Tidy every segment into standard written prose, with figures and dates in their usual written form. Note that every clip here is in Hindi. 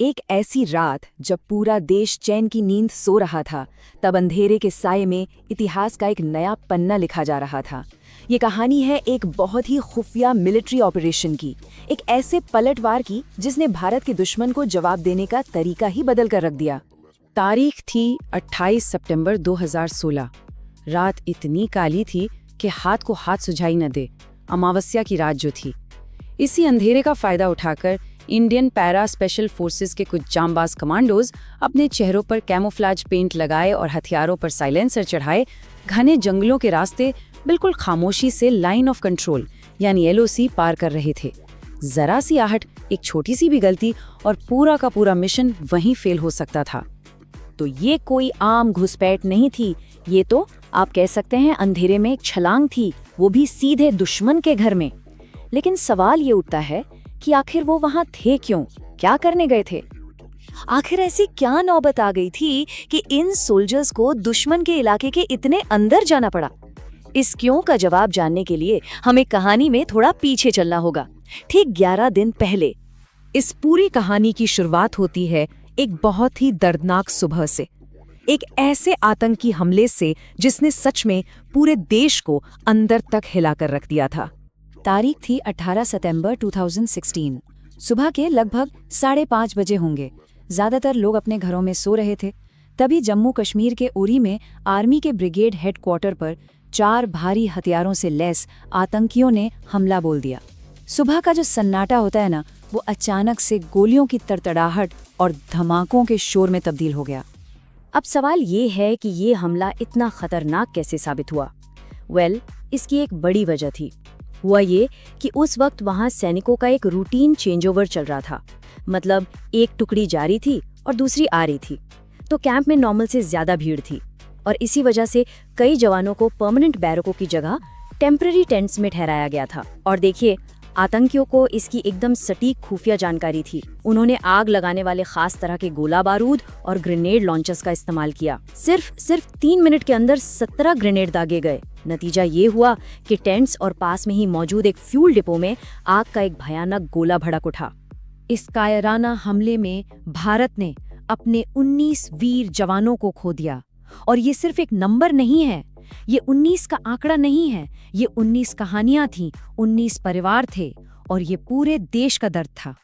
एक ऐसी रात जब पूरा देश चैन की नींद सो रहा था, तब अंधेरे के साये में इतिहास का एक नया पन्ना लिखा जा रहा था। ये कहानी है एक बहुत ही खुफिया मिलिट्री ऑपरेशन की, एक ऐसे पलटवार की जिसने भारत के दुश्मन को जवाब देने का तरीका ही बदल कर रख दिया। तारीख थी 28 सितंबर 2016। रात इतनी काली थी कि हाथ को हाथ सुझाई न दे, अमावस्या की रात जो थी। इसी अंधेरे का फायदा उठाकर इंडियन पैरा स्पेशल फोर्सेस के कुछ जांबाज कमांडोज अपने चेहरों पर कैमोफ्लेज पेंट लगाए और हथियारों पर साइलेंसर चढ़ाए घने जंगलों के रास्ते बिल्कुल खामोशी से लाइन ऑफ कंट्रोल यानी LOC पार कर रहे थे। जरा सी आहट, एक छोटी सी भी गलती और पूरा का पूरा मिशन वहीं फेल हो सकता था। तो ये कोई आम घुसपैठ नहीं थी, ये तो आप कह सकते हैं अंधेरे में एक छलांग थी, वो भी सीधे दुश्मन के घर में। लेकिन सवाल ये उठता है कि आखिर वो वहां थे क्यों, क्या करने गए थे? आखिर ऐसी क्या नौबत आ गई थी कि इन सोल्जर्स को दुश्मन के इलाके के इतने अंदर जाना पड़ा? इस क्यों का जवाब जानने के लिए हमें कहानी में थोड़ा पीछे चलना होगा। ठीक 11 दिन पहले इस पूरी कहानी की शुरुआत होती है एक बहुत ही दर्दनाक सुबह से, एक ऐसे आतंकी हमले से जिसने सच में पूरे देश को अंदर तक हिलाकर रख दिया था। तारीख थी 18 सितंबर 2016। सुबह के लगभग 5:30 बजे होंगे। ज्यादातर लोग अपने घरों में सो रहे थे। तभी जम्मू कश्मीर के उरी में आर्मी के ब्रिगेड हेडक्वार्टर पर 4 भारी हथियारों से लैस आतंकियों ने हमला बोल दिया। सुबह का जो सन्नाटा होता है ना, वो अचानक से गोलियों की तड़तड़ाहट और धमाकों के शोर में तब्दील हो गया। अब सवाल ये है कि ये हमला इतना खतरनाक कैसे साबित हुआ? इसकी एक बड़ी वजह थी। हुआ ये कि उस वक्त वहां सैनिकों का एक रूटीन चेंजओवर चल रहा था। मतलब एक टुकड़ी जा रही थी और दूसरी आ रही थी, तो कैंप में नॉर्मल से ज्यादा भीड़ थी और इसी वजह से कई जवानों को परमानेंट बैरकों की जगह टेम्पररी टेंट्स में ठहराया गया था। और देखिए, आतंकियों को इसकी एकदम सटीक खुफिया जानकारी थी। उन्होंने आग लगाने वाले खास तरह के गोला बारूद और ग्रेनेड लॉन्चर्स का इस्तेमाल किया। सिर्फ 3 मिनट के अंदर 17 ग्रेनेड दागे गए। नतीजा ये हुआ कि टेंट्स और पास में ही मौजूद एक फ्यूल डिपो में आग का एक भयानक गोला भड़क उठा। इस कायराना हमले में भारत ने अपने 19 वीर जवानों को खो दिया। और ये सिर्फ एक नंबर नहीं है, ये 19 का आंकड़ा नहीं है, ये 19 कहानियां थीं, 19 परिवार थे और ये पूरे देश का दर्द था।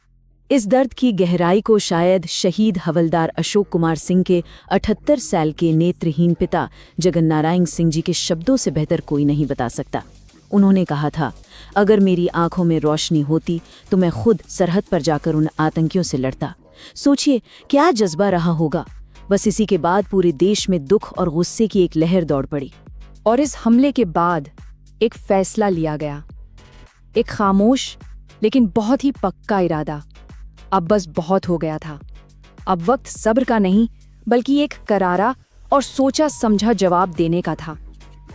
इस दर्द की गहराई को शायद शहीद हवलदार अशोक कुमार सिंह के 78 साल के नेत्रहीन पिता जगन्नारायण सिंह जी के शब्दों से बेहतर कोई नहीं बता सकता। उन्होंने कहा था, अगर मेरी आंखों में रोशनी होती तो मैं खुद सरहद पर जाकर उन आतंकियों से लड़ता। सोचिए क्या जज्बा रहा होगा। बस इसी के बाद पूरे देश में दुख और गुस्से की एक लहर दौड़ पड़ी। और इस हमले के बाद एक फैसला लिया गया, एक खामोश लेकिन बहुत ही पक्का इरादा। अब बस बहुत हो गया था। अब वक्त सब्र का नहीं बल्कि एक करारा और सोचा समझा जवाब देने का था।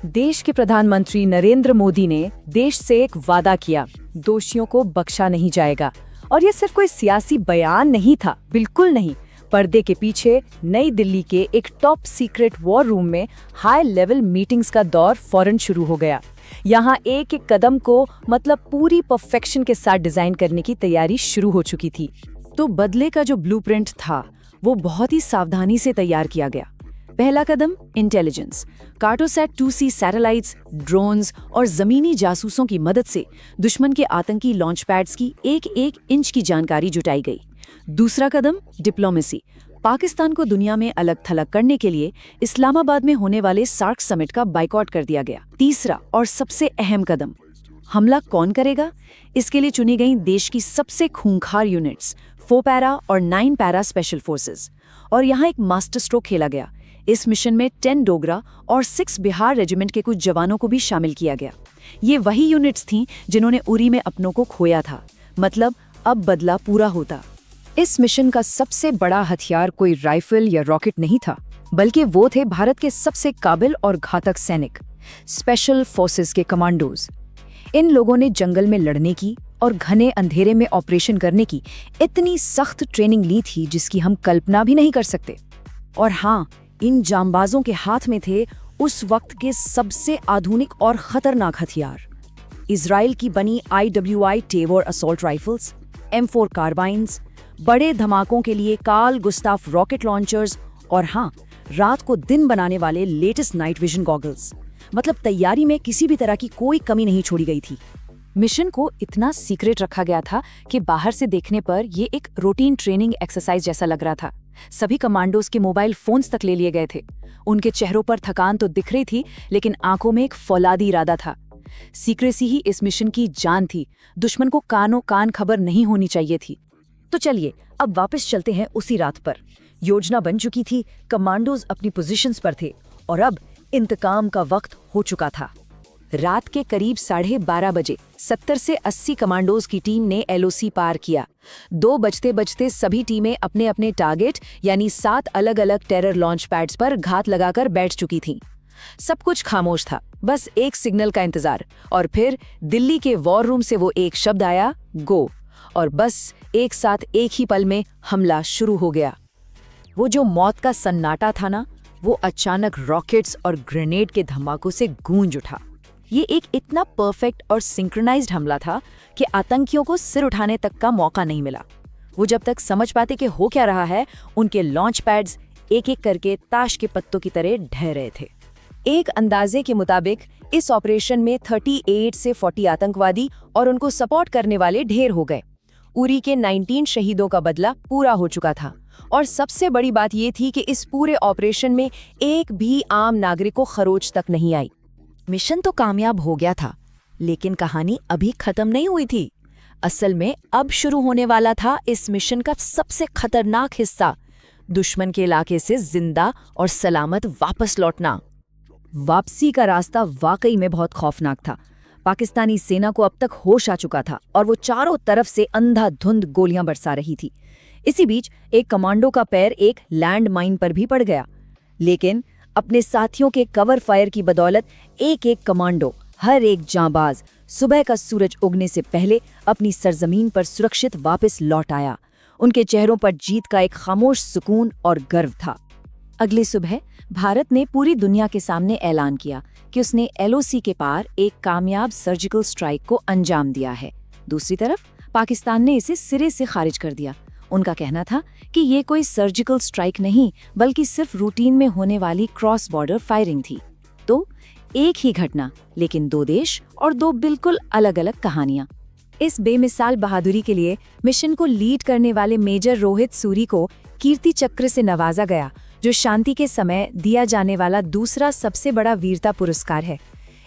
देश के प्रधानमंत्री नरेंद्र मोदी ने देश से एक वादा किया, दोषियों को बख्शा नहीं जाएगा। और ये सिर्फ कोई सियासी बयान नहीं था, बिल्कुल नहीं। पर्दे के पीछे नई दिल्ली के एक टॉप सीक्रेट वॉर रूम में हाई लेवल मीटिंग्स का दौर फौरन शुरू हो गया। यहाँ एक एक कदम को मतलब पूरी परफेक्शन के साथ डिजाइन करने की तैयारी शुरू हो चुकी थी। तो बदले का जो ब्लूप्रिंट था वो बहुत ही सावधानी से तैयार किया गया। पहला कदम intelligence. Cartosat 2C satellites, drones और जमीनी जासूसों की मदद से दुश्मन के आतंकी लॉन्च पैड्स की एक इंच की जानकारी जुटाई गई। दूसरा कदम डिप्लोमेसी। पाकिस्तान को दुनिया में अलग थलग करने के लिए इस्लामाबाद में होने वाले सार्क समिट का बाइकआउट कर दिया गया। तीसरा और सबसे अहम कदम, हमला कौन करेगा? इसके लिए चुनी गई देश की सबसे खूंखार यूनिट्स 4 पैरा और 9 पैरा स्पेशल फोर्सेस। और यहाँ एक मास्टर स्ट्रोक खेला गया। इस मिशन में 10 डोगरा और 6 बिहार रेजिमेंट के कुछ जवानों को भी शामिल किया गया। ये वही यूनिट्स थीं जिन्होंने उरी में अपनों को खोया था। मतलब अब बदला पूरा होता। इस मिशन का सबसे बड़ा हथियार कोई राइफल या रॉकेट नहीं था, बल्कि वो थे भारत के सबसे काबिल और घातक सैनिक, स्पेशल फोर्सेस के कमांडोज। इन लोगों ने जंगल में लड़ने की और घने अंधेरे में ऑपरेशन करने की इतनी सख्त ट्रेनिंग ली थी जिसकी हम कल्पना भी नहीं कर सकते। और हाँ, इन जांबाजों के हाथ में थे उस वक्त के सबसे आधुनिक और खतरनाक हथियार, इजराइल की बनी IWI टेवर असॉल्ट राइफल्स, M4 कार्बाइन्स, बड़े धमाकों के लिए कार्ल गुस्ताफ रॉकेट लॉन्चर्स और हाँ, रात को दिन बनाने वाले लेटेस्ट नाइट विजन गॉगल्स। मतलब तैयारी में किसी भी तरह की कोई कमी नहीं छोड़ी गई थी। मिशन को इतना सीक्रेट रखा गया था कि बाहर से देखने पर ये एक रूटीन ट्रेनिंग एक्सरसाइज जैसा लग रहा था। सभी कमांडोज के मोबाइल फोन्स तक ले लिए गए थे। उनके चेहरों पर थकान तो दिख रही थी, लेकिन आंखों में एक फौलादी इरादा था। सीक्रेसी ही इस मिशन की जान थी। दुश्मन को कानों कान खबर नहीं होनी चाहिए थी। तो चलिए अब वापस चलते हैं उसी रात पर। योजना बन चुकी थी, कमांडोज अपनी पोजीशंस पर थे और अब इंतकाम का वक्त हो चुका था। रात के करीब 12:30 बजे 70 से 80 कमांडोज की टीम ने एलओसी पार किया। 2 बजते बजते सभी टीमें अपने अपने टारगेट यानी 7 अलग अलग टेरर लॉन्च पैड्स पर घात लगाकर बैठ चुकी थीं। सब कुछ खामोश था, बस एक सिग्नल का इंतजार। और फिर दिल्ली के वॉर रूम से वो एक शब्द आया, गो। और बस एक साथ एक ही पल में हमला शुरू हो गया। वो जो मौत का सन्नाटा था ना, वो अचानक रॉकेट्स और ग्रेनेड के धमाकों से गूंज उठा। ये एक इतना परफेक्ट और सिंक्रोनाइज्ड हमला था कि आतंकियों को सिर उठाने तक का मौका नहीं मिला। वो जब तक समझ पाते कि हो क्या रहा है, उनके लॉन्च पैड्स एक एक करके ताश के पत्तों की तरह ढह रहे थे। एक अंदाजे के मुताबिक इस ऑपरेशन में 38 से 40 आतंकवादी और उनको सपोर्ट करने वाले ढेर हो गए। उरी के 19 शहीदों का बदला पूरा हो चुका था। और सबसे बड़ी बात ये थी कि इस पूरे ऑपरेशन में एक भी आम नागरिक को खरोच तक नहीं आई। मिशन तो कामयाब हो गया था, लेकिन कहानी अभी खत्म नहीं हुई थी। असल में अब शुरू होने वाला था इस मिशन का सबसे खतरनाक हिस्सा, दुश्मन के इलाके से जिंदा और सलामत वापस लौटना। वापसी का रास्ता वाकई में बहुत खौफनाक था। पाकिस्तानी सेना को अब तक होश आ चुका था और वो चारों तरफ से अंधाधुंध गोलियां बरसा रही थी। इसी बीच एक कमांडो का पैर एक लैंड माइन पर भी पड़ गया, लेकिन अपने साथियों के कवर फायर की बदौलत एक एक कमांडो, हर एक जांबाज सुबह का सूरज उगने से पहले अपनी सरजमीन पर सुरक्षित वापस लौट आया। उनके चेहरों पर जीत का एक खामोश सुकून और गर्व था। अगली सुबह भारत ने पूरी दुनिया के सामने ऐलान किया कि उसने एलओसी के पार एक कामयाब सर्जिकल स्ट्राइक को अंजाम दिया है। दूसरी तरफ पाकिस्तान ने इसे सिरे से खारिज कर दिया। उनका कहना था कि ये कोई सर्जिकल स्ट्राइक नहीं, बल्कि सिर्फ रूटीन में होने वाली क्रॉस बॉर्डर फायरिंग थी। तो एक ही घटना, लेकिन 2 देश और 2 बिल्कुल अलग अलग कहानियां। इस बेमिसाल बहादुरी के लिए मिशन को लीड करने वाले मेजर रोहित सूरी को कीर्ति चक्र से नवाजा गया, जो शांति के समय दिया जाने वाला दूसरा सबसे बड़ा वीरता पुरस्कार है।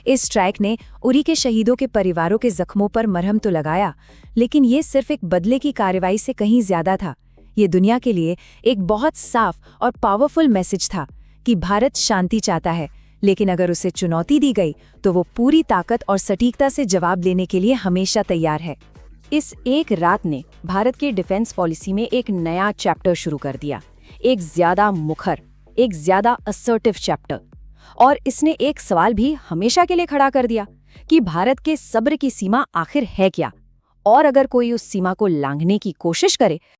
इस स्ट्राइक ने उरी के शहीदों के परिवारों के जख्मों पर मरहम तो लगाया, लेकिन ये सिर्फ एक बदले की कार्रवाई से कहीं ज्यादा था। ये दुनिया के लिए एक बहुत साफ और पावरफुल मैसेज था कि भारत शांति चाहता है, लेकिन अगर उसे चुनौती दी गई तो वो पूरी ताकत और सटीकता से जवाब देने के लिए हमेशा तैयार है। इस एक रात ने भारत के डिफेंस पॉलिसी में एक नया चैप्टर शुरू कर दिया, एक ज्यादा मुखर, एक ज्यादा असर्टिव चैप्टर। और इसने एक सवाल भी हमेशा के लिए खड़ा कर दिया कि भारत के सब्र की सीमा आखिर है क्या, और अगर कोई उस सीमा को लांघने की कोशिश करे